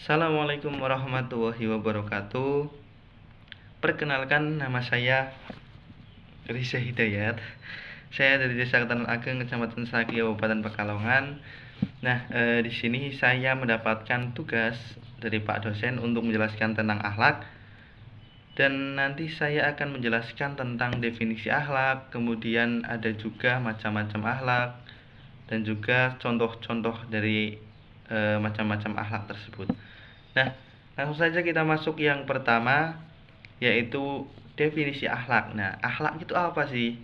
Assalamualaikum warahmatullahi wabarakatuh. Perkenalkan, nama saya Riza Hidayat. Saya dari Desa Ketanan Ageng, Kecamatan Saki, Kabupaten Pekalongan. Nah, di sini saya mendapatkan tugas dari Pak dosen untuk menjelaskan tentang akhlak. Dan nanti saya akan menjelaskan tentang definisi akhlak, kemudian ada juga macam-macam akhlak, dan juga contoh-contoh dari macam-macam akhlak tersebut. Nah, langsung saja kita masuk yang pertama, yaitu definisi akhlak. Nah, akhlak itu apa sih?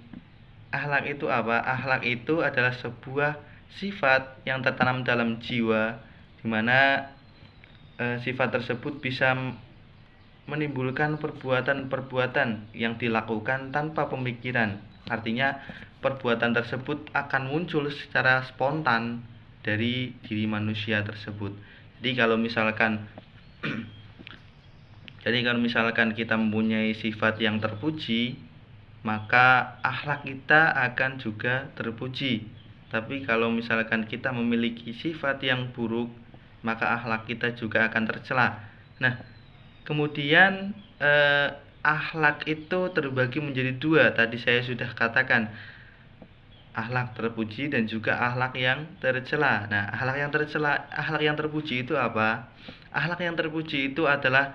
Akhlak itu apa? Akhlak itu adalah sebuah sifat yang tertanam dalam jiwa, di mana sifat tersebut bisa menimbulkan perbuatan-perbuatan yang dilakukan tanpa pemikiran. Artinya, perbuatan tersebut akan muncul secara spontan dari diri manusia tersebut. Jadi kalau misalkan kita mempunyai sifat yang terpuji, maka akhlak kita akan juga terpuji. Tapi kalau misalkan kita memiliki sifat yang buruk, maka akhlak kita juga akan tercela. Nah, kemudian akhlak itu terbagi menjadi dua. Tadi saya sudah katakan, akhlak terpuji dan juga akhlak yang tercela. Nah, akhlak yang terpuji itu apa? Akhlak yang terpuji itu adalah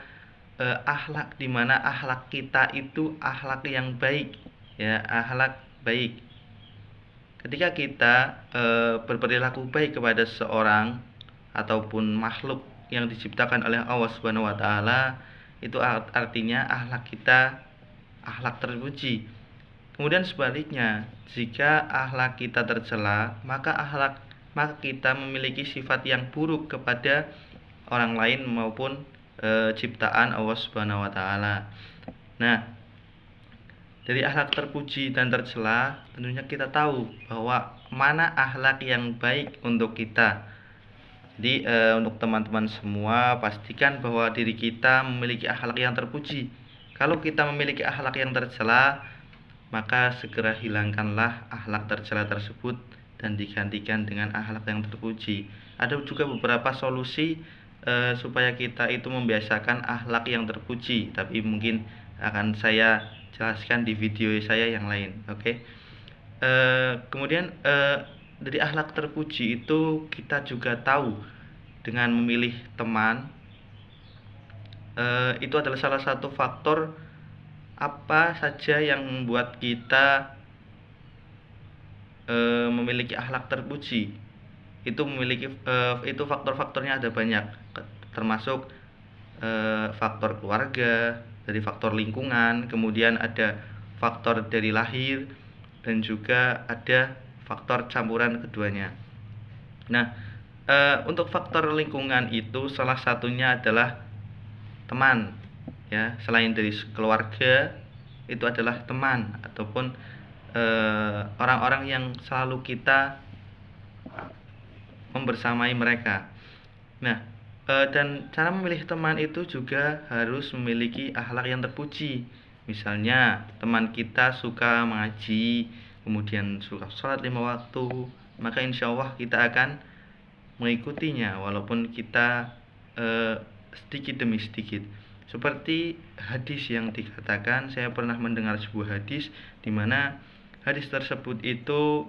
akhlak di mana akhlak kita itu akhlak yang baik, ya, akhlak baik. Ketika kita berperilaku baik kepada seorang ataupun makhluk yang diciptakan oleh Allah Subhanahu wa taala, itu artinya akhlak kita akhlak terpuji. Kemudian sebaliknya, jika akhlak kita tercela, maka kita memiliki sifat yang buruk kepada orang lain maupun ciptaan Allah Subhanahu wa taala. Nah, dari akhlak terpuji dan tercela, tentunya kita tahu bahwa mana akhlak yang baik untuk kita. Jadi untuk teman-teman semua, pastikan bahwa diri kita memiliki akhlak yang terpuji. Kalau kita memiliki akhlak yang tercela, maka segera hilangkanlah akhlak tercela tersebut dan digantikan dengan akhlak yang terpuji. Ada juga beberapa solusi supaya kita itu membiasakan akhlak yang terpuji, tapi mungkin akan saya jelaskan di video saya yang lain. Oke. Kemudian dari akhlak terpuji itu kita juga tahu dengan memilih teman itu adalah salah satu faktor apa saja yang membuat kita memiliki akhlak terpuji. Itu faktor-faktornya ada banyak, termasuk faktor keluarga, dari faktor lingkungan, kemudian ada faktor dari lahir, dan juga ada faktor campuran keduanya. Nah, untuk faktor lingkungan itu salah satunya adalah teman, ya. Selain dari keluarga, itu adalah teman ataupun orang-orang yang selalu kita membersamai mereka. Nah, dan cara memilih teman itu juga harus memiliki akhlak yang terpuji. Misalnya, teman kita suka mengaji, kemudian suka sholat 5 waktu, maka insya Allah kita akan mengikutinya walaupun kita sedikit demi sedikit. Seperti hadis yang dikatakan, saya pernah mendengar sebuah hadis di mana hadis tersebut itu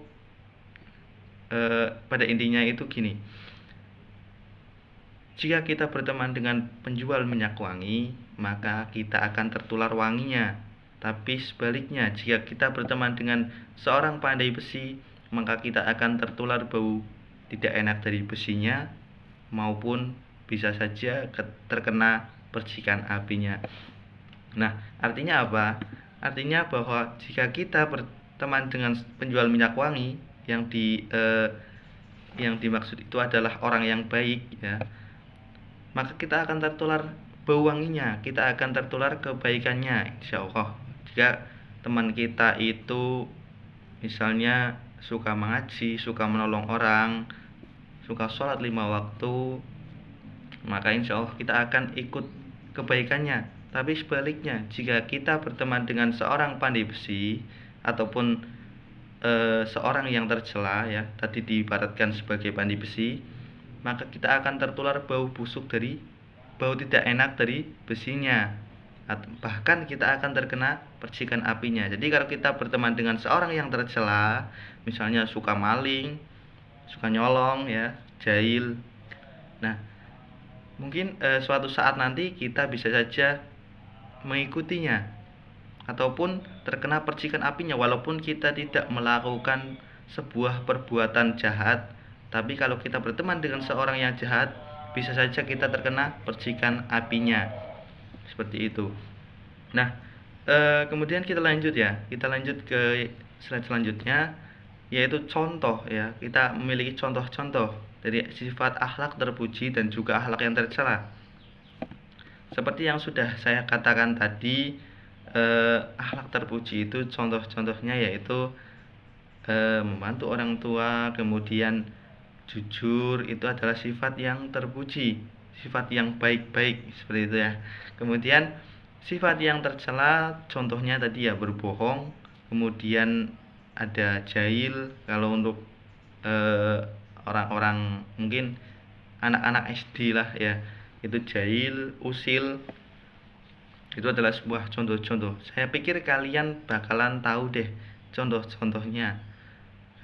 pada intinya itu gini: jika kita berteman dengan penjual minyak wangi, maka kita akan tertular wanginya. Tapi sebaliknya, jika kita berteman dengan seorang pandai besi, maka kita akan tertular bau tidak enak dari besinya, maupun bisa saja terkena percikan apinya. Nah, artinya apa? Artinya bahwa jika kita berteman dengan penjual minyak wangi, yang dimaksud itu adalah orang yang baik, ya, maka kita akan tertular bau wanginya, kita akan tertular kebaikannya, insya Allah. Jika teman kita itu misalnya suka mengaji, suka menolong orang, suka sholat 5 waktu, maka insya Allah kita akan ikut kebaikannya. Tapi sebaliknya, jika kita berteman dengan seorang pandai besi ataupun seorang yang tercela, ya, tadi diibaratkan sebagai pandai besi, maka kita akan tertular bau busuk dari bau tidak enak dari besinya. Bahkan kita akan terkena percikan apinya. Jadi kalau kita berteman dengan seorang yang tercela, misalnya suka maling, suka nyolong ya, jahil. Nah, mungkin suatu saat nanti kita bisa saja mengikutinya ataupun terkena percikan apinya walaupun kita tidak melakukan sebuah perbuatan jahat. Tapi kalau kita berteman dengan seorang yang jahat, bisa saja kita terkena percikan apinya. Seperti itu. Nah, kemudian kita lanjut ke slide selanjutnya, yaitu contoh ya. Kita memiliki contoh-contoh dari sifat akhlak terpuji dan juga akhlak yang tercela. Seperti yang sudah saya katakan tadi, akhlak terpuji itu contoh-contohnya yaitu membantu orang tua, kemudian jujur, itu adalah sifat yang terpuji, sifat yang baik-baik, seperti itu ya. Kemudian sifat yang tercela contohnya tadi ya berbohong, kemudian ada jahil. Kalau untuk orang-orang mungkin anak-anak SD lah ya, itu jahil, usil. Itu adalah sebuah contoh-contoh. Saya pikir kalian bakalan tahu deh contoh-contohnya.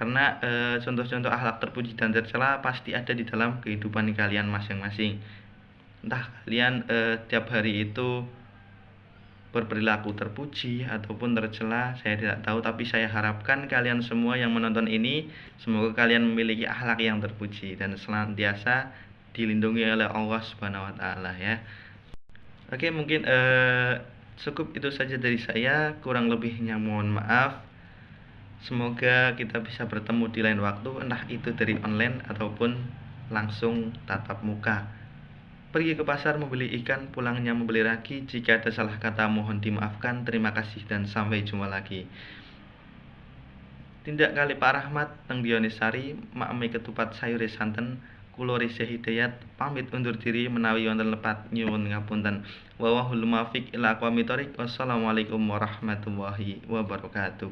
Karena contoh-contoh akhlak terpuji dan tercela pasti ada di dalam kehidupan kalian masing-masing. Entah kalian tiap hari itu berperilaku terpuji ataupun tercela, saya tidak tahu, tapi saya harapkan kalian semua yang menonton ini semoga kalian memiliki akhlak yang terpuji dan senantiasa dilindungi oleh Allah Subhanahu wa taala ya. Oke, mungkin cukup itu saja dari saya, kurang lebihnya mohon maaf. Semoga kita bisa bertemu di lain waktu, entah itu dari online ataupun langsung tatap muka. Pergi ke pasar membeli ikan, pulangnya membeli ragi. Jika ada salah kata mohon dimaafkan. Terima kasih dan sampai jumpa lagi. Tindak kali Pak Rahmat Teng Dionisari, Makme ketupat sayure santen, kulo Risya Hidayat pamit undur diri menawi wonten lepat nyuwun ngapunten. Wallahul muwaffiq ila aqwamit thoriq. Wassalamualaikum warahmatullahi wabarakatuh.